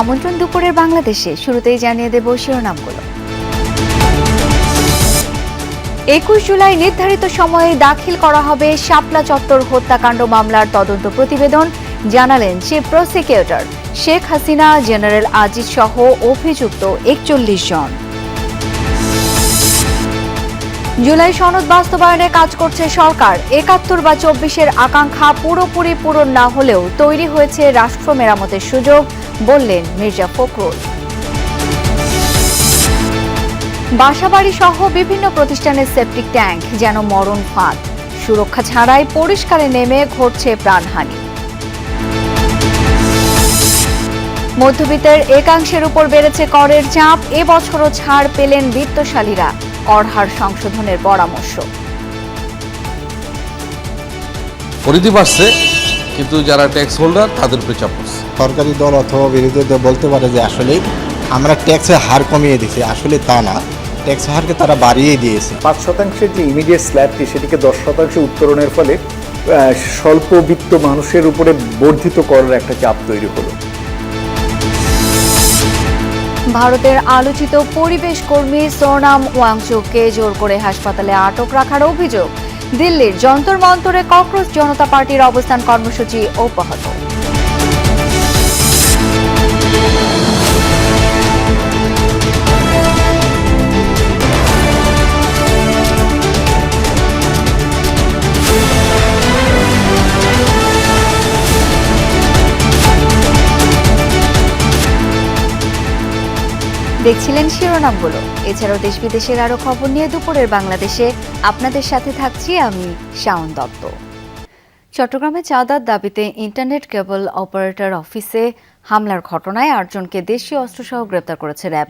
আমন্ত্রণ দুপুরের বাংলাদেশে। শুরুতেই জানিয়ে দেব শিরোনামগুলো। 21 জুলাই নির্ধারিত সময়ে দাখিল করা হবে শাপলা চত্বর হত্যাকাণ্ড মামলার তদন্ত প্রতিবেদন, জানালেন chief prosecutor. Sheikh Hasina, general Aziz সহ অভিযুক্ত 41 জন। জুলাই সনদ বাস্তবায়নে কাজ করছে সরকার। 71 বা 24-এর আকাঙ্ক্ষা পুরোপুরি পূরণ না হলেও তৈরি হয়েছে রাষ্ট্র মেরামতের সুযোগ, বললেন মির্জা ফখরুল। বাসাবাড়ি সহ বিভিন্ন প্রতিষ্ঠানের সেপটিক ট্যাঙ্ক যেন মরণ ফাঁদ, সুরক্ষা ছাড়াই পরিষ্কারে নেমে ঘটছে প্রাণহানি। মধ্যবিত্তের একাংশের উপর বেড়েছে করের চাপ, এবছরও ছাড় পেলেন বিত্তশালীরা, কর হার সংশোধনের পরামর্শ। পরিধি বাড়ছে, কিন্তু যারা ট্যাক্স হোল্ডার তাদের উপরে চাপ পড়ছে। সরকারি দল অথবা বিরোধী দল বলতে পারে যে আসলে আমরা ট্যাক্সের হার কমিয়ে দিয়েছি, আসলে তা না, ট্যাক্স হারকে তারা বাড়িয়ে দিয়েছে। 5% যে ইমিডিয়েট স্ল্যাবটি সেটিকে 10% উত্তরণের ফলে স্বল্পবিত্ত মানুষের উপরে বর্ধিত করার একটা চাপ তৈরি হলো। ভারতের আলোচিত পরিবেশ কর্মী সোনাম ওয়াংচুককে জোর করে হাসপাতালে আটক রাখার অভিযোগ। দিল্লির যন্তর মন্তরে ককরোচ জনতা পার্টির অবস্থান কর্মসূচি অব্যাহত। দেখছিলেন শিরোনামগুলো। এছাড়াও দেশ বিদেশের আরো খবর নিয়ে দুপুরের বাংলাদেশে আপনাদের সাথে থাকছি আমি শাওন দত্ত। চট্টগ্রামে চাঁদার দাবিতে ইন্টারনেট কেবল অপারেটর অফিসে হামলার ঘটনায় 8 জনকে দেশীয় অস্ত্রসহ গ্রেপ্তার করেছে র্যাব।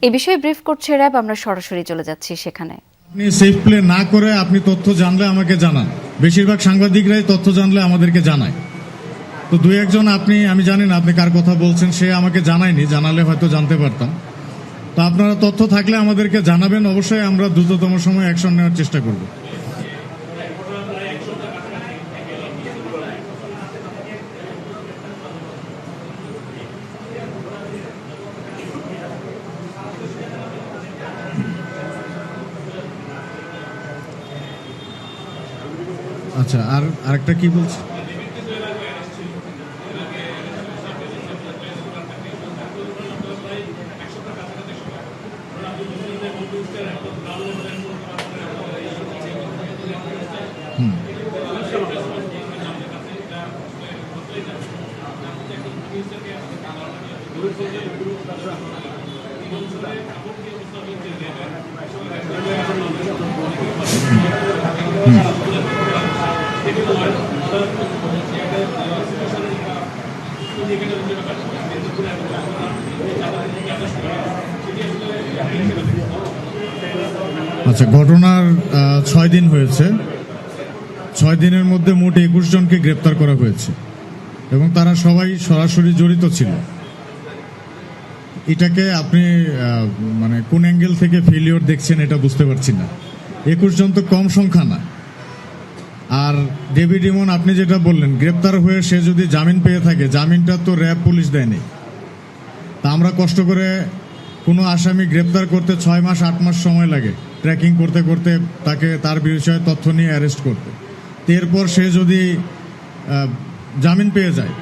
এই বিষয়ে ব্রিফ করছে র্যাব, আমরা সরাসরি চলে যাচ্ছি সেখানে। আপনি সেফ প্লে না করে আপনি তথ্য জানলে আমাকে জানান। বেশিরভাগ সাংবাদিকরাই তথ্য জানলে আমাদেরকে জানায়। তো 2-1 জন আমি জানি না আপনি কার কথা বলছেন, সে আমাকে জানায়নি, জানালে হয়তো জানতে পারতাম। তো আপনারা তথ্য থাকলে আমাদেরকে জানাবেন, অবশ্যই আমরা দ্রুততম সময় অ্যাকশন নেওয়ার চেষ্টা করব। আচ্ছা, আর আরেকটা কি বলছে? আচ্ছা, ঘটনার 6 দিন হয়েছে। 6 দিনের মধ্যে মোট 21 জনকে গ্রেপ্তার করা হয়েছে এবং তারা সবাই সরাসরি জড়িত ছিল। এটাকে আপনি মানে কোন অ্যাঙ্গেল থেকে ফেলিওর দেখছেন এটা বুঝতে পারছি না। 21 জন তো কম সংখ্যা না। আর ডেভিড ইমন, আপনি যেটা বললেন, গ্রেপ্তার হয়ে সে যদি জামিন পেয়ে থাকে, জামিনটা তো র্যাব পুলিশ দেয়নি। তা আমরা কষ্ট করে কোনো আসামি গ্রেপ্তার করতে 6 মাস 8 মাস সময় লাগে, ট্র্যাকিং করতে করতে তাকে তার বিষয়ে তথ্য নিয়ে অ্যারেস্ট করতে। এরপর সে যদি জামিন পেয়ে যায়,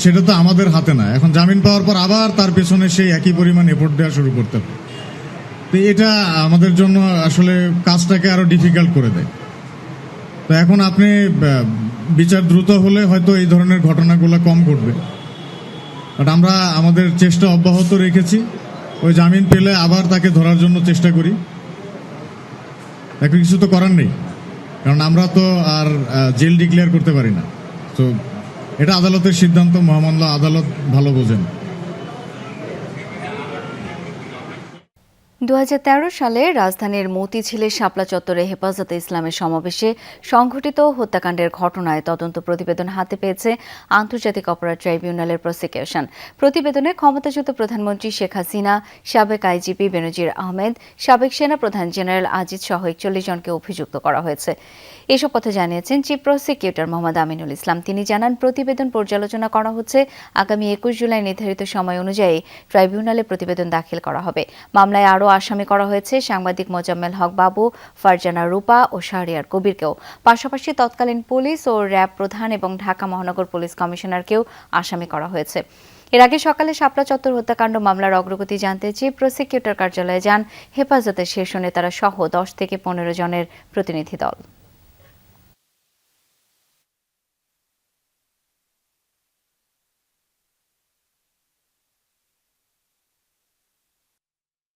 সেটা তো আমাদের হাতে না। এখন জামিন পাওয়ার পর আবার তার পেছনে সেই একই পরিমাণ এফোর্ট দেওয়া শুরু করতে হবে। তো এটা আমাদের জন্য আসলে কাজটাকে আরো ডিফিকাল্ট করে দেয়। তো এখন আপনি বিচার দ্রুত হলে হয়তো এই ধরনের ঘটনাগুলো কম ঘটবে। বাট আমরা আমাদের চেষ্টা অব্যাহত রেখেছি। ওই জামিন পেলে আবার তাকে ধরার জন্য চেষ্টা করি। এখন কিছু তো করার নেই, কারণ আমরা তো আর জেল ডিক্লেয়ার করতে পারি না। তো এটা আদালতের সিদ্ধান্ত, মহামান্য আদালত ভালো বোঝেন। 2013 সালে রাজধানীর মতিঝিলে শাপলা চত্বরে হেফাজতে ইসলামের সমাবেশে সংঘটিত হত্যাকাণ্ডের ঘটনায় তদন্ত প্রতিবেদন হাতে পেয়েছে আন্তর্জাতিক অপরাধ ট্রাইব্যুনালের প্রসিকিউশন। প্রতিবেদনে ক্ষমতাচ্যুত প্রধানমন্ত্রী শেখ হাসিনা, সাবেক আইজিপি বেনজির আহমেদ, সাবেক সেনাপ্রধান জেনারেল আজিজ সহ 41 জনকে অভিযুক্ত করা হয়েছে। এসব কথা জানিয়েছেন চিফ প্রসিকিউটর মোহাম্মদ আমিনুল ইসলাম। তিনি জানান, প্রতিবেদন পর্যালোচনা করা হচ্ছে। আগামী 21 জুলাই নির্ধারিত সময় অনুযায়ী ট্রাইব্যুনালে প্রতিবেদন দাখিল করা হবে। মামলায় আরও আসামি করা হয়েছে সাংবাদিক মোজাম্মেল হক বাবু, ফারজানা রূপা ও শাহরিয়ার কবিরকেও। পাশাপাশি তৎকালীন পুলিশ ও র্যাব প্রধান এবং ঢাকা মহানগর পুলিশ কমিশনারকেও আসামি করা হয়েছে। এর আগে সকালে শাপলা চত্বর হত্যাকাণ্ড মামলার অগ্রগতি জানতে চিফ প্রসিকিউটর কার্যালয়ে যান হেফাজতের শীর্ষ নেতারা সহ 10 থেকে 15 জনের প্রতিনিধি দল।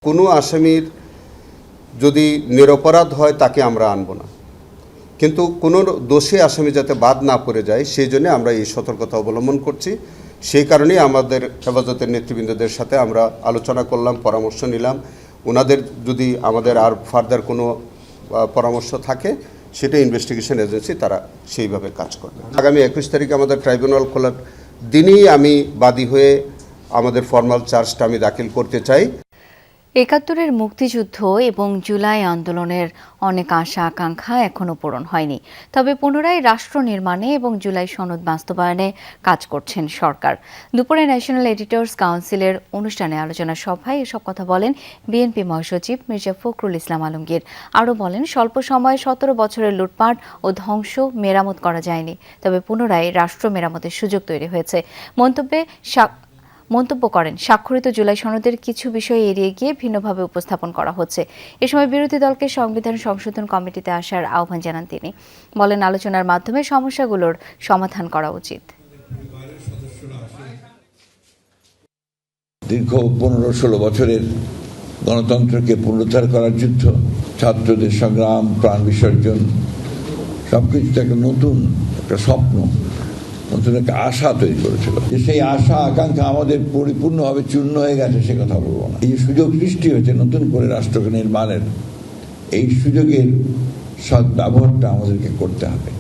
কোনো আসামির যদি নিরপরাধ হয় তাকে আমরা আনব না, কিন্তু কোনো দোষী আসামি যাতে বাদ না পড়ে যায় সেই জন্য আমরা এই সতর্কতা অবলম্বন করছি। সেই কারণেই আমাদের হেফাজতের নেতৃবৃন্দদের সাথে আমরা আলোচনা করলাম, পরামর্শ নিলাম। ওনাদের যদি আমাদের আর ফার্দার কোনো পরামর্শ থাকে সেটা ইনভেস্টিগেশন এজেন্সি তারা সেইভাবে কাজ করবে। আগামী 21 তারিখে আমাদের ট্রাইব্যুনাল খোলার দিনই আমি বাদী হয়ে আমাদের ফর্মাল চার্জটা আমি দাখিল করতে চাই। ৭১-এর মুক্তিযুদ্ধ এবং জুলাই আন্দোলনের অনেক আশা আকাঙ্ক্ষা এখনও পূরণ হয়নি। তবে পুনরায় রাষ্ট্র নির্মাণে এবং জুলাই সনদ বাস্তবায়নে কাজ করছেন সরকার। দুপুরে ন্যাশনাল এডিটর্স কাউন্সিলের অনুষ্ঠানে আলোচনা সভায় এসব কথা বলেন বিএনপি মহাসচিব মির্জা ফখরুল ইসলাম আলমগীর। আরও বলেন, স্বল্প সময়ে 17 বছরের লুটপাট ও ধ্বংস মেরামত করা যায়নি, তবে পুনরায় রাষ্ট্র মেরামতের সুযোগ তৈরি হয়েছে। মন্তব্য করেন, স্বাক্ষরিত জুলাই সনদের কিছু বিষয় এড়িয়ে গিয়ে ভিন্নভাবে উপস্থাপন করা হচ্ছে। এ সময় বিরোধী দলকে সংবিধান সংশোধন কমিটিতে আসার আহ্বান জানান তিনি। বলেন, আলোচনার মাধ্যমে সমস্যাগুলোর সমাধান করা উচিত। দীর্ঘ 15-16 বছরের গণতন্ত্রকে পুনরুদ্ধার করার যুদ্ধ, ছাত্রদের সংগ্রাম, প্রাণ বিসর্জন, সবকিছুতে একটা নতুন একটা স্বপ্ন, নতুন একটা আশা তৈরি করেছিল। যে সেই আশা আকাঙ্ক্ষা আমাদের পরিপূর্ণভাবে চূর্ণ হয়ে গেছে সে কথা বলবো না। এই যে সুযোগ সৃষ্টি হয়েছে নতুন করে রাষ্ট্রকে নির্মাণের, এই সুযোগের সদ্ব্যবহারটা আমাদেরকে করতে হবে।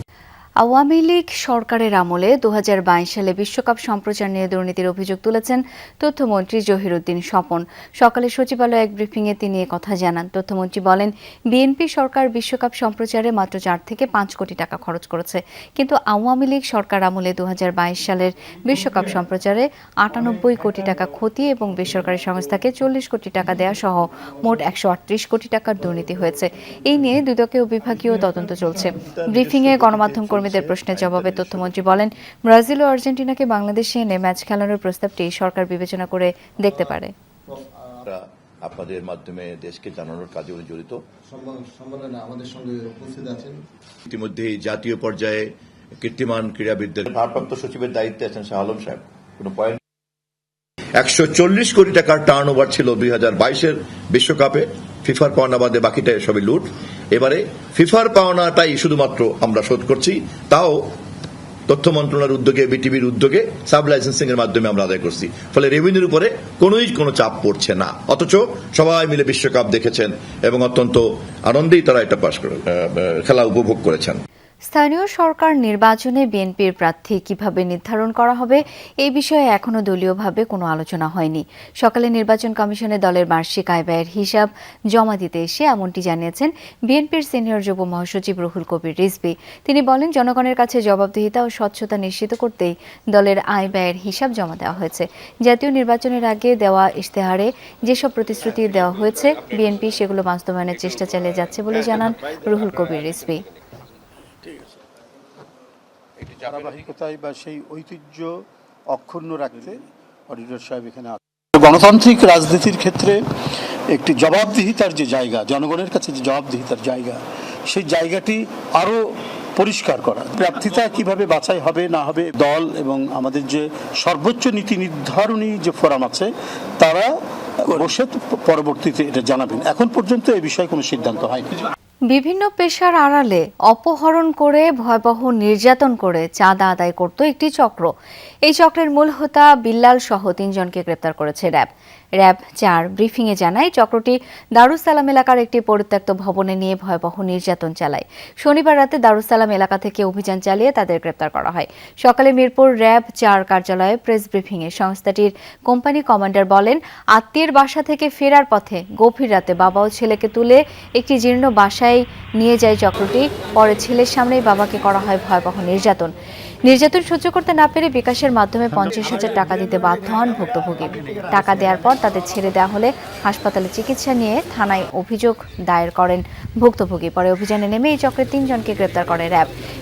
আওয়ামী লীগ সরকারের আমলে 2022 সালে বিশ্বকাপ সম্প্রচার নিয়ে দুর্নীতির অভিযোগ তুলেছেন তথ্যমন্ত্রী জহিরুদ্দিন স্বপন। সকালে সচিবালয়ে এক ব্রিফিংয়ে তিনি কথা জানান। তথ্যমন্ত্রী বলেন, বিএনপি সরকার বিশ্বকাপ সম্প্রচারে মাত্র 4 থেকে 5 কোটি টাকা খরচ করেছে, কিন্তু আওয়ামী লীগ সরকার আমলে 2022 সালের বিশ্বকাপ সম্প্রচারে 98 কোটি টাকা ক্ষতি এবং বেসরকারি সংস্থাকে 40 কোটি টাকা দেওয়া সহ মোট 138 কোটি টাকার দুর্নীতি হয়েছে। এই নিয়ে দুদকে বিভাগীয় তদন্ত চলছে। ব্রিফিংয়ে গণমাধ্যম কর্মীদের প্রশ্নের জবাবে তথ্যমন্ত্রী বলেন, ব্রাজিল ও আর্জেন্টিনাকে বাংলাদেশে এনে ম্যাচ খেলানোর প্রস্তাবটি সরকার বিবেচনা করে দেখতে পারে। আপনাদের মাধ্যমে দেশকে জানানোর কাজে উনি জড়িত। আমাদের সঙ্গে উপস্থিত আছেন ইতিমধ্যে জাতীয় পর্যায়ে কীর্তিমান ক্রীড়াবিদদের ভারপ্রাপ্ত সচিবের দায়িত্বে আছেন শাহ আলম সাহেব। কোনো পয়েন্ট 140 কোটি টাকার টার্ন ওভার ছিল 2022-এর বিশ্বকাপে। ফিফার পাওনা বাদে বাকিটা সবই লুট। এবারে ফিফার পাওনাটাই শুধুমাত্র আমরা শোধ করছি, তাও তথ্য মন্ত্রণালয়ের উদ্যোগে, বিটিভির উদ্যোগে সাব লাইসেন্সিং এর মাধ্যমে আমরা আদায় করছি। ফলে রেভিনিউর উপরে কোনো চাপ পড়ছে না, অথচ সবাই মিলে বিশ্বকাপ দেখেছেন এবং অত্যন্ত আনন্দেই তারা এটা খেলা উপভোগ করেছেন। স্থানীয় সরকার নির্বাচনে বিএনপির প্রার্থী কিভাবে নির্ধারণ করা হবে এই বিষয়ে এখনো দলীয়ভাবে কোনো আলোচনা হয়নি। সকালে নির্বাচন কমিশনে দলের বার্ষিক আয় ব্যয়ের হিসাব জমা দিতে এসে এমনটি জানিয়েছেন বিএনপির সিনিয়র যুব মহাসচিব রুহুল কবির রিজভী। তিনি বলেন, জনগণের কাছে জবাবদিহিতা ও স্বচ্ছতা নিশ্চিত করতেই দলের আয় ব্যয়ের হিসাব জমা দেওয়া হয়েছে। জাতীয় নির্বাচনের আগে দেওয়া ইশতেহারে যেসব প্রতিশ্রুতি দেওয়া হয়েছে বিএনপি সেগুলো বাস্তবায়নের চেষ্টা চালিয়ে যাচ্ছে বলে জানান রুহুল কবির রিজভী। ধারাবাহিকতায় বা সেই ঐতিহ্য অক্ষুণ্ণ রাখতে অডিটর সাহেব এখানে গণতান্ত্রিক রাজনীতির ক্ষেত্রে একটি জবাবদিহিতার যে জায়গা, জনগণের কাছে যে জবাবদিহিতার জায়গা, সেই জায়গাটি আরো পরিষ্কার করা। প্রার্থিতা কিভাবে বাছাই হবে না হবে, দল এবং আমাদের যে সর্বোচ্চ নীতি নির্ধারণী যে ফোরাম আছে তারা বসে পরবর্তীতে এটা জানাবেন। এখন পর্যন্ত এই বিষয়ে কোনো সিদ্ধান্ত হয়নি। বিভিন্ন পেশার আড়ালে অপহরণ করে ভয়াবহ নির্যাতন করে চাঁদা আদায় করত একটি চক্র। এই চক্রের মূল হোতা বিল্লাল সহ 3 জনকে গ্রেপ্তার করেছে র্যাব 4 ব্রিফিংয়ে জানায় চক্রটি দারুস সালাম এলাকার একটি পরিত্যক্ত ভবনে নিয়ে ভয়াবহ নির্যাতন চালায়। শনিবার রাতে দারুস সালাম এলাকা থেকে অভিযান চালিয়ে তাদের গ্রেপ্তার করা হয়। সকালে মিরপুর র্যাব 4 কার্যালয়ে প্রেস ব্রিফিংয়ে সংস্থাটির কোম্পানি কমান্ডার বলেন, আত্মীয়ের বাসা থেকে ফেরার পথে গভীর রাতে বাবা ও ছেলেকে তুলে একটি জীর্ণ বাসায় নিয়ে যায় চক্রটি। পরে ছেলের সামনেই বাবাকে করা হয় ভয়াবহ নির্যাতন সহ্য করতে না পেরে বিকাশের মাধ্যমে 50,000 টাকা দিতে বাধ্য হন ভুক্তভোগী। টাকা দেওয়ার পর তাদের ছেড়ে দেওয়া হলে হাসপাতালে চিকিৎসা নিয়ে থানায় অভিযোগ দায়ের করেন ভুক্তভোগী। পরে অভিযানে নেমে এই চক্রের 3 জনকে গ্রেপ্তার করে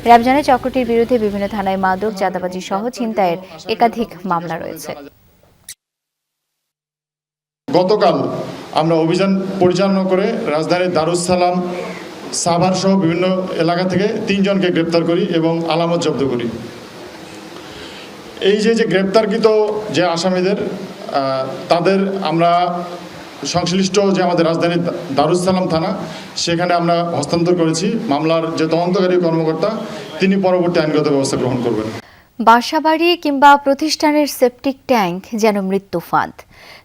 র্যাব জানায় চক্রটির বিরুদ্ধে বিভিন্ন থানায় মাদক, চাঁদাবাজি সহ ছিনতাইয়ের একাধিক মামলা রয়েছে। গতকাল আমরা অভিযান পরিচালনা করে রাজধানীর দারুস সালাম, সাভার সহ বিভিন্ন এলাকা থেকে 3 জনকে গ্রেপ্তার করি এবং আলামত জব্দ করি। এই যে গ্রেপ্তারকৃত যে আসামিদের তাদের আমরা সংশ্লিষ্ট যে আমাদের রাজধানীর দারুস সালাম থানা, সেখানে আমরা হস্তান্তর করেছি। মামলার যে তদন্তকারী কর্মকর্তা তিনি পরবর্তী আইনগত ব্যবস্থা গ্রহণ করবেন। বাসাবাড়ি কিংবা প্রতিষ্ঠানের সেপটিক ট্যাঙ্ক যেন মৃত্যু ফাঁদ।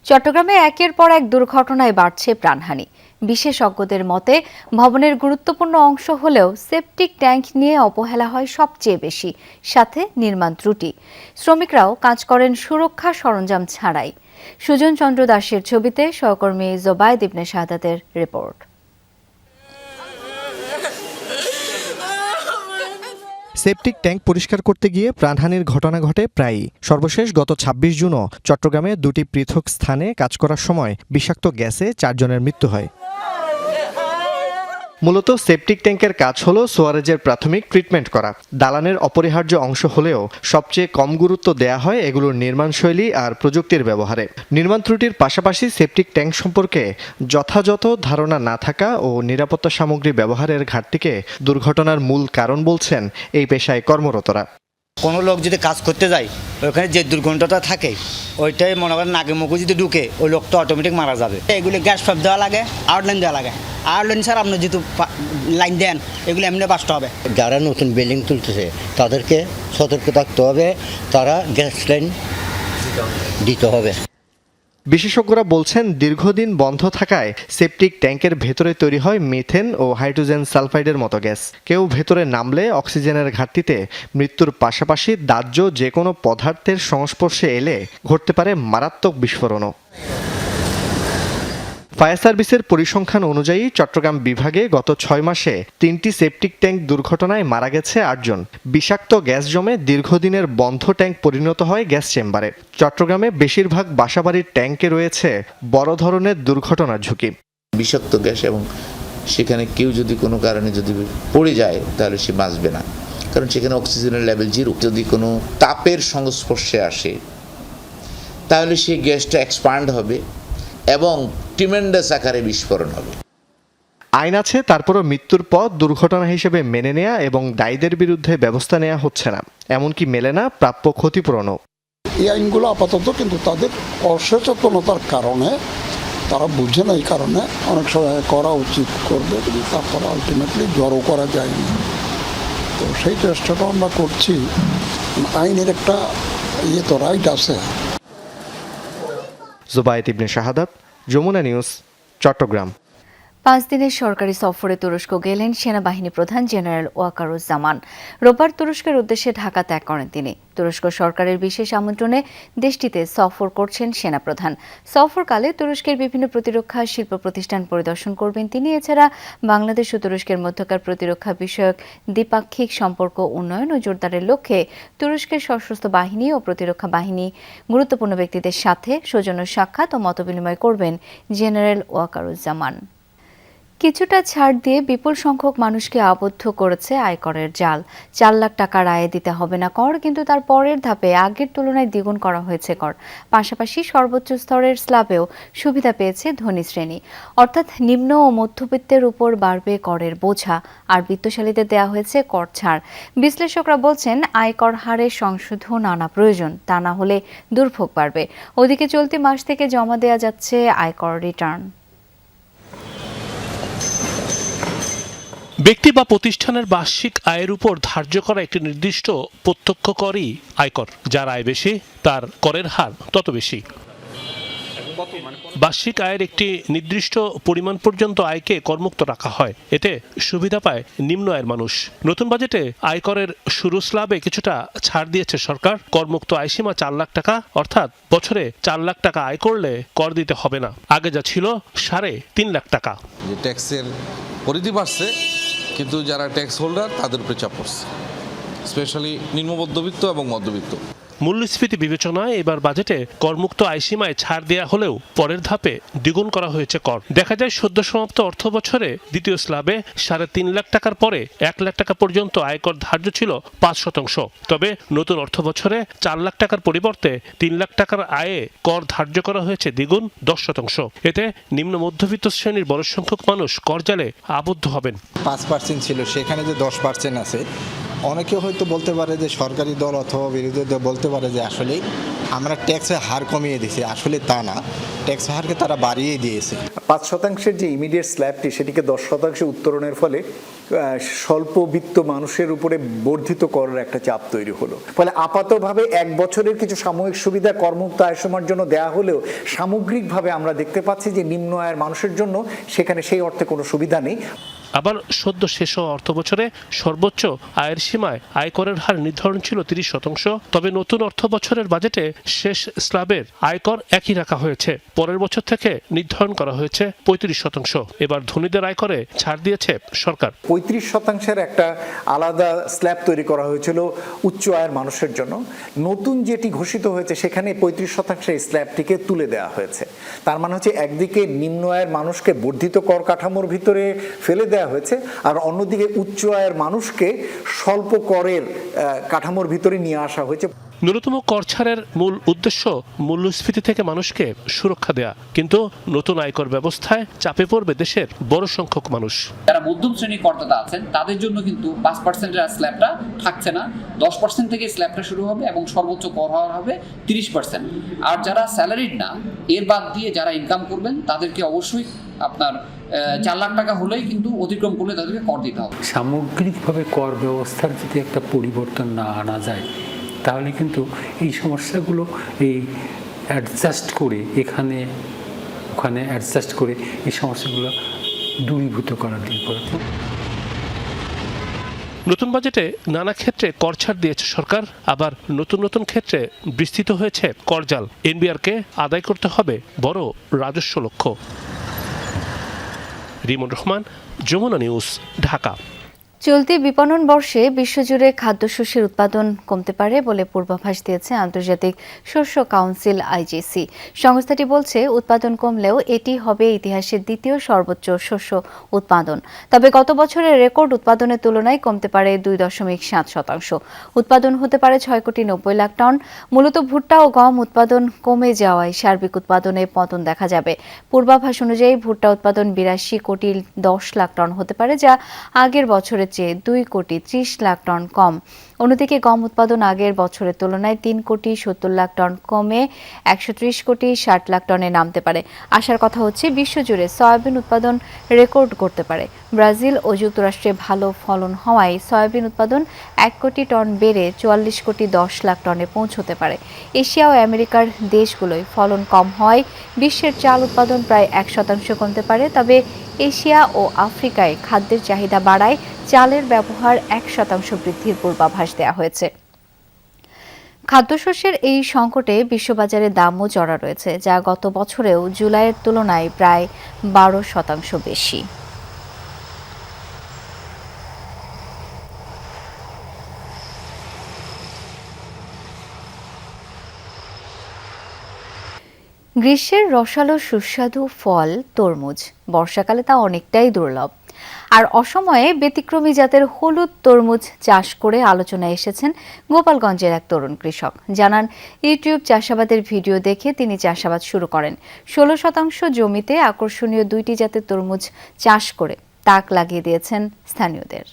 চট্টগ্রামে একের পর এক দুর্ঘটনায় বাড়ছে প্রাণহানি। বিশেষজ্ঞদের মতে ভবনের গুরুত্বপূর্ণ অংশ হলেও সেপটিক ট্যাঙ্ক নিয়ে অবহেলা হয় সবচেয়ে বেশি, সাথে নির্মাণ ত্রুটি। শ্রমিকরাও কাজ করেন সুরক্ষা সরঞ্জাম ছাড়াই। সুজন চন্দ্র দাসের ছবিতে সহকর্মী জোবায়েদ ইবনে শাহাদাতের রিপোর্ট। সেপটিক ট্যাঙ্ক পরিষ্কার করতে গিয়ে প্রাণহানির ঘটনা ঘটে প্রায়ই। সর্বশেষ গত 26 জুনও চট্টগ্রামে 2টি পৃথক স্থানে কাজ করার সময় বিষাক্ত গ্যাসে 4 জনের মৃত্যু হয়। মূলত সেপটিক ট্যাঙ্কের কাজ হলো সোয়ারেজের প্রাথমিক ট্রিটমেন্ট করা। দালানের অপরিহার্য অংশ হলেও সবচেয়ে কম গুরুত্ব দেয়া হয় এগুলোর নির্মাণশৈলী আর প্রযুক্তির ব্যবহারে। নির্মাণ ত্রুটির পাশাপাশি সেপটিক ট্যাঙ্ক সম্পর্কে যথাযথ ধারণা না থাকা ও নিরাপত্তা সামগ্রী ব্যবহারের ঘাটতিকে দুর্ঘটনার মূল কারণ বলছেন এই পেশায় কর্মরতরা। কোনো লোক যদি কাজ করতে যায় ওখানে যে দুর্গন্ধটা থাকে ওইটাই মনে করেন নাকে মুখে যদি ঢুকে ওই লোকটা অটোমেটিক মারা যাবে। এগুলি গ্যাস পাইপ দেওয়া লাগে, আউটলাইন দেওয়া লাগে। আউটলাইন স্যার আপনি যেহেতু লাইন দেন এগুলো এমনি বাঁচতে হবে। যারা নতুন বিল্ডিং তুলতেছে তাদেরকে সতর্ক থাকতে হবে, তারা গ্যাস লাইন দিতে হবে। বিশেষজ্ঞরা বলছেন দীর্ঘদিন বন্ধ থাকায় সেপটিক ট্যাঙ্কের ভেতরে তৈরি হয় মিথেন ও হাইড্রোজেন সালফাইডের মতো গ্যাস। কেউ ভেতরে নামলে অক্সিজেনের ঘাটতিতে মৃত্যুর পাশাপাশি দাহ্য যে কোনো পদার্থের সংস্পর্শে এলে ঘটতে পারে মারাত্মক বিস্ফোরণও। ফায়ার সার্ভিসের পরিসংখ্যান অনুযায়ী চট্টগ্রাম বিভাগে গত 6 মাসে 3টি সেপটিক ট্যাঙ্ক দুর্ঘটনায় মারা গেছে 8 জন। বিষাক্ত গ্যাস জমে দীর্ঘদিনের বন্ধ ট্যাঙ্ক পরিণত হয় গ্যাস চেম্বারে। চট্টগ্রামে বেশিরভাগ বাসাবাড়ির ট্যাঙ্কে রয়েছে বড় ধরনের দুর্ঘটনার ঝুঁকি। বিষাক্ত গ্যাস এবং সেখানে কেউ যদি কোনো কারণে যদি পড়ে যায় তাহলে সে বাঁচবে না, কারণ সেখানে অক্সিজেনের লেভেল 0। যদি কোনো তাপের সংস্পর্শে আসে তাহলে সেই গ্যাসটা এক্সপান্ড হবে এবং ট্রিমেন্ডাস আকারে বিস্ফোরণ হবে। আইন আছে, তারপরও মৃত্যুর পর দুর্ঘটনা হিসেবে মেনে নেয়া এবং দায়ীদের বিরুদ্ধে ব্যবস্থা নেওয়া হচ্ছে না, এমনকি মেলে না প্রাপ্য ক্ষতিপূরণও। এই আইনগুলো আপাতত কিন্তু তাদের অসচেতনতার কারণে তারা বুঝে না, এই কারণে অনেক সময় করা উচিত করবে, কিন্তু তারপরে আলটিমেটলি জড়ো করা যায়নি। তো সেই চেষ্টাটা আমরা করছি। আইনের একটা তো রাইট আছে। জোবায়েদ ইবনে শাহাদাত, যমুনা নিউজ, চট্টগ্রাম। 5 দিনের সরকারি সফরে তুরস্ক গেলেন সেনাবাহিনী প্রধান জেনারেল ওয়াকারুজ্জামান। রোববার তুরস্কের উদ্দেশ্যে ঢাকা ত্যাগ করেন তিনি। তুরস্ক সরকারের বিশেষ আমন্ত্রণে দেশটিতে সফর করছেন সেনাপ্রধান। সফরকালে তুরস্কের বিভিন্ন প্রতিরক্ষা শিল্প প্রতিষ্ঠান পরিদর্শন করবেন তিনি। এছাড়া বাংলাদেশ ও তুরস্কের মধ্যকার প্রতিরক্ষা বিষয়ক দ্বিপাক্ষিক সম্পর্ক উন্নয়ন ও জোরদারের লক্ষ্যে তুরস্কের সশস্ত্র বাহিনী ও প্রতিরক্ষা বাহিনী গুরুত্বপূর্ণ ব্যক্তিদের সাথে সৌজন্য সাক্ষাৎ ও মতবিনিময় করবেন জেনারেল ওয়াকারুজ্জামান। কিছুটা ছাড় দিয়ে বিপুল সংখ্যক মানুষকে আবদ্ধ করেছে আয়করের জাল। 4 লাখ টাকার আয়ে দিতে হবে না কর, কিন্তু তার পরের ধাপে আগের তুলনায় দ্বিগুণ করা হয়েছে কর। পাশাপাশি সর্বোচ্চ স্তরের স্ল্যাবেও সুবিধা পেয়েছে ধনী শ্রেণী, অর্থাৎ নিম্ন ও মধ্যবিত্তের উপর বাড়বে করের বোঝা, আর বিত্তশালীদের দেওয়া হয়েছে কর ছাড়। বিশ্লেষকরা বলছেন আয়কর হারে সংশোধন আনা প্রয়োজন, তা না হলে দুর্ভোগ বাড়বে। ওদিকে চলতি মাস থেকে জমা দেওয়া যাচ্ছে আয়কর রিটার্ন। ব্যক্তি বা প্রতিষ্ঠানের বার্ষিক আয়ের উপর ধার্য করা একটি নির্দিষ্ট প্রত্যক্ষ করই আয়কর। যার আয় বেশি তার করের হার তত বেশি। বার্ষিক আয়ের একটি নির্দিষ্ট পরিমাণ পর্যন্ত আয়কে করমুক্ত রাখা হয়, এতে সুবিধা পায় নিম্ন আয়ের মানুষ। নতুন বাজেটে আয়করের শুরু স্ল্যাবে কিছুটা ছাড় দিয়েছে সরকার। করমুক্ত আয়সীমা 4 লাখ টাকা, অর্থাৎ বছরে 4 লাখ টাকা আয় করলে কর দিতে হবে না। আগে যা ছিল 3.5 লাখ টাকা। যে ট্যাক্সের পরিধি বাড়ছে, কিন্তু যারা ট্যাক্স হোল্ডার তাদের উপরে চাপ পড়ছে, স্পেশালি নিম্ন মধ্যবিত্ত এবং মধ্যবিত্ত। মূল্যস্ফীতি বিবেচনায় এবার বাজেটে করমুক্ত আয়সীমায় ছাড় দেয়া হলেও পরের ধাপে দ্বিগুণ করা হয়েছে কর। দেখা যায় সদ্য সমাপ্ত অর্থ বছরে দ্বিতীয় স্ল্যাবে 3.5 লাখ টাকার পরে 1 লাখ টাকা পর্যন্ত আয়কর ধার্য ছিল 5%। তবে নতুন অর্থ বছরে 4 লাখ টাকার পরিবর্তে 3 লাখ টাকার আয়ে কর ধার্য করা হয়েছে দ্বিগুণ 10%। এতে নিম্ন মধ্যবিত্ত শ্রেণীর বড় সংখ্যক মানুষ কর জালে আবদ্ধ হবেন। 5% ছিল, সেখানে যে 10% আছে, অনেকে হয়তো বলতে পারে যে সরকারি দল অথবা বিরোধী দল বলতে পারে যে আসলে আমরা ট্যাক্সের হার কমিয়ে দিয়েছি। আসলে তা না, ট্যাক্স হারকে তারা বাড়িয়ে দিয়েছে। 5% যে ইমিডিয়েট স্ল্যাবটি সেটিকে 10% উত্তরণের ফলে স্বল্পবিত্ত মানুষের উপরে বর্ধিত করার একটা চাপ তৈরি হলো। ফলে আপাতভাবে 1 বছরের কিছু সাময়িক সুবিধা করমুক্ত আয়সীমার জন্য দেয়া হলেও সামগ্রিকভাবে আমরা দেখতে পাচ্ছি যে নিম্ন আয়ের মানুষের জন্য সেখানে সেই অর্থে কোনো সুবিধা নেই। আবার সদ্য শেষ হওয়া অর্থ বছরে সর্বোচ্চ আয়ের সীমায় আয়করের হার নির্ধারণ ছিল 30%। তবে নতুন অর্থ বছরের বাজেটে শেষ স্ল্যাবের আয়কর একই রাখা হয়েছে। পরের বছর থেকে নির্ধারণ করা হয়েছে 35%। এবার ধনীদের আয়করে ছাড় দিয়েছে সরকার। 35% একটা আলাদা স্ল্যাব তৈরি করা হয়েছিল উচ্চ আয়ের মানুষের জন্য। নতুন যেটি ঘোষিত হয়েছে সেখানে 35% এই স্ল্যাবটিকে তুলে দেওয়া হয়েছে। তার মানে হচ্ছে একদিকে নিম্ন আয়ের মানুষকে বর্ধিত কর কাঠামোর ভিতরে ফেলে দেওয়া হয়েছে, আর অন্যদিকে উচ্চ আয়ের মানুষকে স্বল্প করের কাঠামোর ভিতরে নিয়ে আসা হয়েছে। ন্যূনতম কর ছাড়ের মূল উদ্দেশ্য মূল্যস্ফীতি থেকে মানুষকে সুরক্ষা দেয়া, কিন্তু নতুন আয়কর ব্যবস্থায় চাপে পড়বে দেশের বড় সংখ্যক মানুষ। যারা মধ্যম শ্রেণীর করদাতা আছেন তাদের জন্য কিন্তু 5%-এর স্ল্যাবটা থাকছে না, 10% থেকে স্ল্যাবটা শুরু হবে এবং সর্বোচ্চ কর হওয়ার হবে 30%। আর যারা স্যালারিড না, এর বাদ দিয়ে যারা ইনকাম করবেন তাদেরকে অবশ্যই আপনার 4 লাখ টাকা হলেই কিন্তু অতিক্রম করলে তাদেরকে কর দিতে হবে। সামগ্রিকভাবে কর ব্যবস্থার যদি একটা পরিবর্তন না আনা যায় তাহলে কিন্তু এই সমস্যাগুলো এই অ্যাডজাস্ট করে এখানে ওখানে অ্যাডজাস্ট করে এই সমস্যাগুলো দূরীভূত করার দিন পরে। নতুন বাজেটে নানা ক্ষেত্রে কর ছাড় দিয়েছে সরকার, আবার নতুন নতুন ক্ষেত্রে বিস্তৃত হয়েছে করজাল। এনবিআরকে আদায় করতে হবে বড় রাজস্ব লক্ষ্য। রিমন রহমান, যমুনা নিউজ, ঢাকা। চলতি বিপণন বর্ষে বিশ্বজুড়ে খাদ্যশস্যের উৎপাদন কমতে পারে বলে পূর্বাভাস দিয়েছে আন্তর্জাতিক শস্য কাউন্সিল আইজিসি। সংস্থাটি বলছে উৎপাদন কমলেও এটি হবে ইতিহাসের দ্বিতীয় সর্বোচ্চ শস্য উৎপাদন। তবে গত বছরের রেকর্ড উৎপাদনের তুলনায় কমতে পারে 2.7%। উৎপাদন হতে পারে 6.90 টন। মূলত ভুট্টা ও গম উৎপাদন কমে যাওয়ায় সার্বিক উৎপাদনে পতন দেখা যাবে। পূর্বাভাস অনুযায়ী ভুট্টা উৎপাদন 82.10 টন হতে পারে, যা আগের বছরের চেয়ে 2.30 টন কম। অন্যদিকে গম উৎপাদন আগের বছরের তুলনায় 3.70 টন কমে 130.60 টনে নামতে পারে। আশার কথা হচ্ছে বিশ্বজুড়ে সয়াবিন উৎপাদন রেকর্ড করতে পারে। ব্রাজিল ও যুক্তরাষ্ট্রে ভালো ফলন হওয়ায় সয়াবিন উৎপাদন 1 কোটি টন বেড়ে 44.10 টনে পৌঁছতে পারে। এশিয়া ও আমেরিকার দেশগুলোয় ফলন কম হওয়ায় বিশ্বের চাল উৎপাদন প্রায় 1% কমতে পারে। তবে এশিয়া ও আফ্রিকায় খাদ্যের চাহিদা বাড়ায় চালের ব্যবহার 1% বৃদ্ধির পূর্বাভাস দেওয়া হয়েছে। খাদ্যশস্যের এই সংকটে বিশ্ববাজারে দামও চড়া রয়েছে, যা গত বছরেও জুলাইয়ের তুলনায় প্রায় 12% বেশি। গ্রীষ্মের রসালো সুস্বাদু ফল তরমুজ, বর্ষাকালে তা অনেকটাই দুর্লভ। আর অসময়ে ব্যতিক্রমী জাতের হলুদ তরমুজ চাষ করে আলোচনায় এসেছেন গোপালগঞ্জের এক তরুণ কৃষক। জানান, ইউটিউব চাষাবাদের ভিডিও দেখে তিনি চাষাবাদ শুরু করেন। 16% জমিতে আকর্ষণীয় 2টি জাতের তরমুজ চাষ করে তাক লাগিয়ে দিয়েছেন স্থানীয়দের।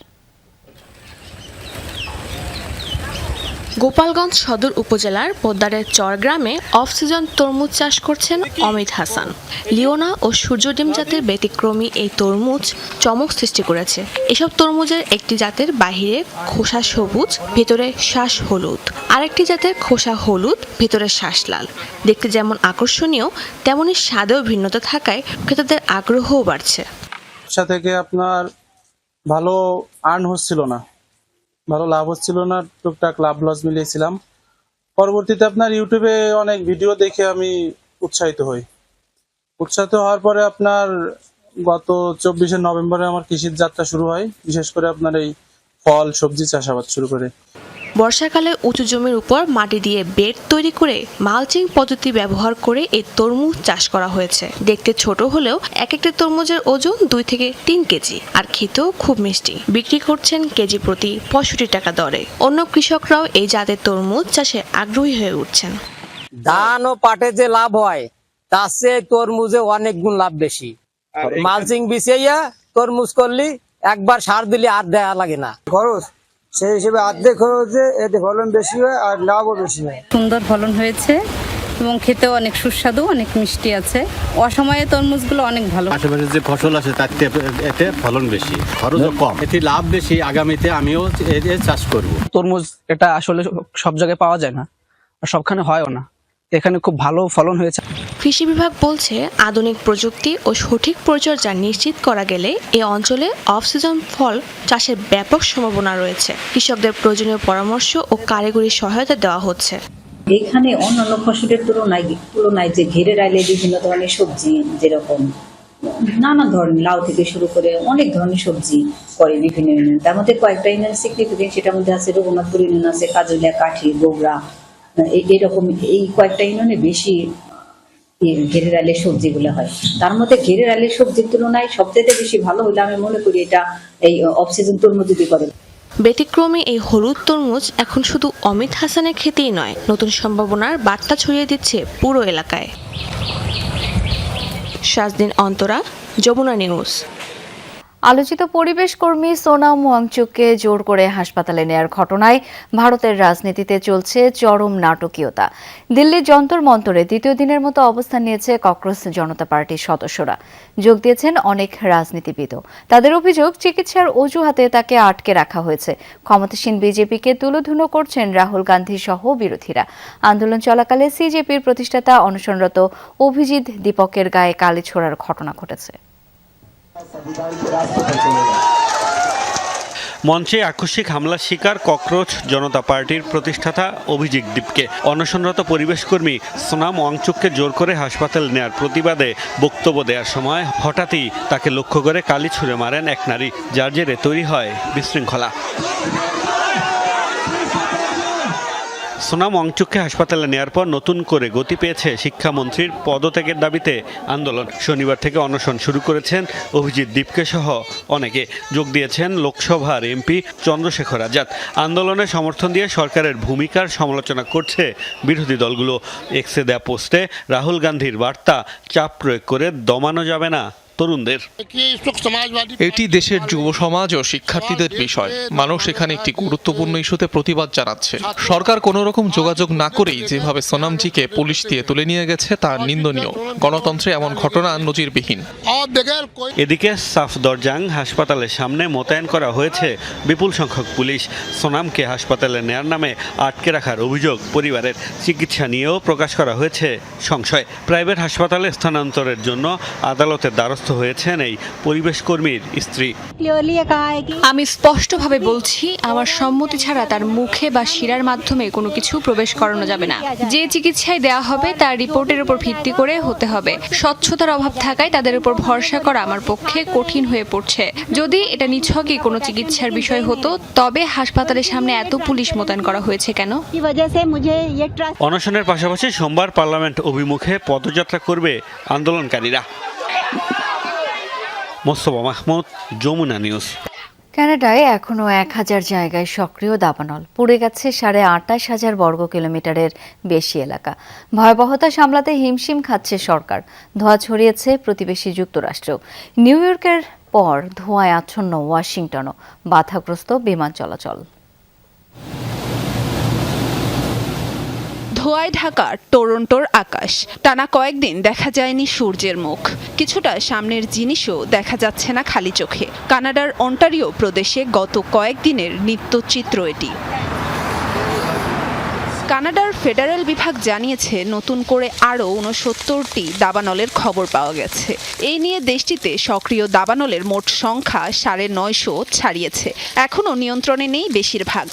গোপালগঞ্জ সদর উপজেলার পোদ্দারের চর গ্রামে অফ সিজন তরমুজ চাষ করছেন অমিত হাসান। লিওনা ও সূর্যডিম জাতের ব্যতিক্রমী এই তরমুজ চমক সৃষ্টি করেছে। এসব তরমুজের একটি জাতের বাহিরে খোসা সবুজ, ভেতরে শ্বাস হলুদ, আরেকটি জাতের খোসা হলুদ, ভেতরে শ্বাস লাল। দেখতে যেমন আকর্ষণীয়, তেমনি স্বাদেও ভিন্নতা থাকায় ক্রেতাদের আগ্রহও বাড়ছে। ব্যবসা থেকে আপনার ভালো আর্ন হচ্ছিল না, ভালো লাভ হচ্ছিল না, টুকটাক লাভ লস মিলিয়েছিলাম। পরবর্তীতে আপনার ইউটিউবে অনেক ভিডিও দেখে আমি উৎসাহিত হওয়ার পরে আপনার গত 24শে নভেম্বরে আমার কৃষির যাত্রা শুরু হয়, বিশেষ করে আপনার এই ফল সবজি চাষাবাদ শুরু করে। বর্ষাকালে উঁচু জমির উপর মাটি দিয়ে বেড তৈরি করে মালচিং পদ্ধতি ব্যবহার করে এই তরমুজ চাষ করা হয়েছে। দেখতে ছোট হলেও এক একটি তরমুজের ওজন 2 থেকে 3 কেজি, আর খেতেও খুব মিষ্টি। বিক্রি করছেন কেজি প্রতি 65 টাকা দরে। অন্য কৃষকরাও এই জাতের তরমুজ চাষে আগ্রহী হয়ে উঠছেন। ধান ও পাটে যে লাভ হয় তার চেয়ে তরমুজে অনেক গুণ লাভ বেশি। মালচিং বিছিয়ে তরমুজ করলি একবার সার দিলে আর দেয়া লাগে না। খরচ সেই হিসেবে অর্ধেক খরচে এতে ফলন বেশি হয় আর লাভও বেশি হয়। সুন্দর ফলন হয়েছে এবং খেতেও অনেক সুস্বাদু, অনেক মিষ্টি আছে। অসময়ে তরমুজগুলো অনেক ভালো। আশেপাশে যে ফসল আছে তার এতে ফলন বেশি, খরচও কম, এতে লাভ বেশি। আগামীতে আমিও চাষ করব। তরমুজ এটা আসলে সব জায়গায় পাওয়া যায় না, আর সবখানে হয়ও না। এখানে খুব ভালো ফলন হয়েছে। কৃষি বিভাগ বলছে, আধুনিক প্রযুক্তি ও সঠিক পরিচর্যা নিশ্চিত করা গেলে এই অঞ্চলে অফ সিজন ফল চাষের ব্যাপক সম্ভাবনা রয়েছে। কৃষকদের প্রয়োজনীয় পরামর্শ ও কারিগরি সহায়তা দেওয়া হচ্ছে। এখানে অন্যান্য ফসলের তুলনায় যে ঘেরে রাইলে বিভিন্ন ধরনের সবজি, যেরকম নানা ধরনের লাউ থেকে শুরু করে অনেক ধরনের সবজি করে বিভিন্ন ইউনিয়ন। তার মধ্যে কয়েকটা ইউনিয়ন সিগনিফিকেন্ট, সেটার মধ্যে আছে রঘুনাথপুর ইউনিয়ন, আছে কাজলিয়া, কাঠি, বগুড়া। এরকম এই কয়েকটা ইউনিয়নে বেশি ঘেরের আলের সবজিগুলো হয়। তার মধ্যে ঘেরের আলের সবজির তুলনায় সবচেয়ে বেশি ভালো হলে আমি মনে করি এটা এই অফ সিজন তরমুজ যদি করে। ব্যতিক্রমী এই হলুদ তরমুজ এখন শুধু অমিত হাসানের খেতেই নয়, নতুন সম্ভাবনার বার্তা ছড়িয়ে দিচ্ছে পুরো এলাকায়। শাজদিন অন্তরা, যমুনা নিউজ। আলোচিত পরিবেশ কর্মী সোনাম ওয়াংচুককে জোর করে হাসপাতালে নেয়ার ঘটনায় ভারতের রাজনীতিতে চলছে চরম নাটকীয়তা। দিল্লির যন্তর মন্তরে দ্বিতীয় দিনের মতো অবস্থান নিয়েছে ককরোচ জনতা পার্টির সদস্যরা। যোগ দিয়েছেন অনেক রাজনীতিবিদও। তাদের অভিযোগ, চিকিৎসার অজুহাতে তাকে আটকে রাখা হয়েছে। ক্ষমতাসীন বিজেপিকে তুলোধুনো করছেন রাহুল গান্ধী সহ বিরোধীরা। আন্দোলন চলাকালে সিজেপির প্রতিষ্ঠাতা অনশনরত অভিজিৎ দীপকের গায়ে কালি ছোড়ার ঘটনা ঘটেছে। মঞ্চে আকস্মিক হামলার শিকার ককরোচ জনতা পার্টির প্রতিষ্ঠাতা অভিজিৎ দীপকে। অনশনরত পরিবেশকর্মী সোনাম ওয়াংচুককে জোর করে হাসপাতালে নেয়ার প্রতিবাদে বক্তব্য দেওয়ার সময় হঠাৎই তাকে লক্ষ্য করে কালি ছুঁড়ে মারেন এক নারী, যার জেরে তৈরি হয় বিশৃঙ্খলা। সোনাম ওয়াংচুককে হাসপাতালে নেয়ার পর নতুন করে গতি পেয়েছে শিক্ষামন্ত্রীর পদত্যাগের দাবিতে আন্দোলন। শনিবার থেকে অনশন শুরু করেছেন অভিজিৎ দীপকে সহ অনেকে। যোগ দিয়েছেন লোকসভার এমপি চন্দ্রশেখর আজাদ। আন্দোলনে সমর্থন দিয়ে সরকারের ভূমিকার সমালোচনা করছে বিরোধী দলগুলো। এক্সে দেয়া পোস্টে রাহুল গান্ধীর বার্তা, চাপ প্রয়োগ করে দমানো যাবে না তরুণদের। এটি দেশের যুব সমাজ ও শিক্ষার্থীদের বিষয়। মানুষ এখানে একটি গুরুত্বপূর্ণ ইস্যুতে প্রতিবাদ জানাচ্ছে। সরকার কোনো রকম যোগাযোগ না করেই যেভাবে সোনামজিকে পুলিশ দিয়ে তুলে নিয়ে গেছে তা নিন্দনীয়। গণতন্ত্রে এমন ঘটনা নজিরবিহীন। এদিকে সাফদরজাং হাসপাতালের সামনে মোতায়েন করা হয়েছে বিপুল সংখ্যক পুলিশ। সোনামকে হাসপাতালে নেয়ার নামে আটকে রাখার অভিযোগ পরিবারের। চিকিৎসা নিয়েও প্রকাশ করা হয়েছে সংশয়। প্রাইভেট হাসপাতালে স্থানান্তরের জন্য আদালতের দ্বারস্থ হয়েছেন এই পরিবেশ কর্মীর স্ত্রী। আমি স্পষ্টভাবে বলছি, আমার সম্মতি ছাড়া তার মুখে বা শিরার মাধ্যমে কোনো কিছু প্রবেশ করানো যাবে না। যে চিকিৎসায় দেওয়া হবে তার রিপোর্টের উপর ভিত্তি করে হতে হবে। স্বচ্ছতার অভাব থাকায় তাদের উপর ভরসা করা আমার পক্ষে কঠিন হয়ে পড়ছে। যদি এটা নিছকই কোনো চিকিৎসার বিষয় হতো, তবে হাসপাতালের সামনে এত পুলিশ মোতায়েন করা হয়েছে কেন? অনশনের পাশাপাশি সোমবার পার্লামেন্ট অভিমুখে পদযাত্রা করবে আন্দোলনকারীরা। মোস্তফা মাহমুদ, যমুনা নিউজ। কানাডায় এখনও 1000 জায়গায় সক্রিয় দাবানল। পুড়ে গেছে 28,500 বর্গ কিলোমিটারের বেশি এলাকা। ভয়াবহতা সামলাতে হিমশিম খাচ্ছে সরকার। ধোঁয়া ছড়িয়েছে প্রতিবেশী যুক্তরাষ্ট্র। নিউ ইয়র্কের পর ধোঁয়ায় আচ্ছন্ন ওয়াশিংটনও। বাধাগ্রস্ত বিমান চলাচল। ধোঁয়ায় ঢাকা টরন্টোর আকাশ। টানা কয়েকদিন দেখা যায়নি সূর্যের মুখ। কিছুটা সামনের জিনিসও দেখা যাচ্ছে না খালি চোখে। কানাডার অন্টারিও প্রদেশে গত কয়েকদিনের নিত্যচিত্র এটি। কানাডার ফেডারেল বিভাগ জানিয়েছে নতুন করে আরও ৬৯টি দাবানলের খবর পাওয়া গেছে। এই নিয়ে দেশটিতে সক্রিয় দাবানলের মোট সংখ্যা ৯৫০ ছাড়িয়েছে। এখনও নিয়ন্ত্রণে নেই বেশিরভাগ।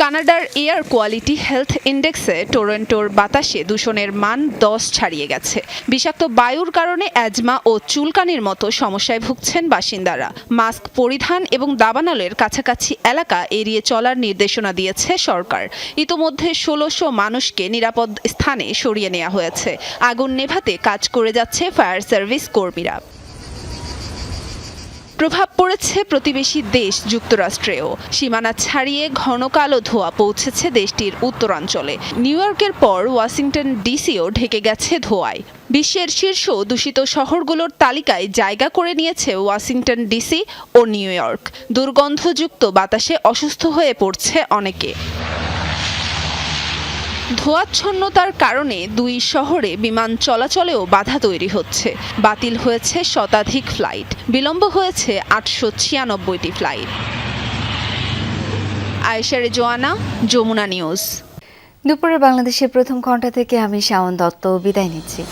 কানাডার এয়ার কোয়ালিটি হেলথ ইন্ডেক্সে টরন্টোর বাতাসে দূষণের মান ১০ ছাড়িয়ে গেছে। বিষাক্ত বায়ুর কারণে অ্যাজমা ও চুলকানির মতো সমস্যায় ভুগছেন বাসিন্দারা। মাস্ক পরিধান এবং দাবানলের কাছাকাছি এলাকা এড়িয়ে চলার নির্দেশনা দিয়েছে সরকার। ইতোমধ্যে ১৬০০ মানুষকে নিরাপদ স্থানে সরিয়ে নেওয়া হয়েছে। আগুন নেভাতে কাজ করে যাচ্ছে ফায়ার সার্ভিস কর্মীরা। প্রভাব পড়েছে প্রতিবেশী দেশ যুক্তরাষ্ট্রেও। সীমানা ছাড়িয়ে ঘন কালো ধোঁয়া পৌঁছেছে দেশটির উত্তরাঞ্চলে। নিউ ইয়র্কের পর ওয়াশিংটন ডিসিও ঢেকে গেছে ধোঁয়ায়। বিশ্বের শীর্ষ দূষিত শহরগুলোর তালিকায় জায়গা করে নিয়েছে ওয়াশিংটন ডিসি ও নিউ ইয়র্ক। দুর্গন্ধযুক্ত বাতাসে অসুস্থ হয়ে পড়ছে অনেকে। ধোঁয়াচ্ছন্নতার কারণে দুই শহরে বিমান চলাচলেও বাধা তৈরি হচ্ছে। বাতিল হয়েছে শতাধিক ফ্লাইট, বিলম্ব হয়েছে ৮৯৬টি ফ্লাইট। আয়েশা রেজওয়ানা, যমুনা নিউজ। দুপুরে বাংলাদেশের প্রথম ঘন্টা থেকে আমি শাওন দত্ত বিদায় নিচ্ছি।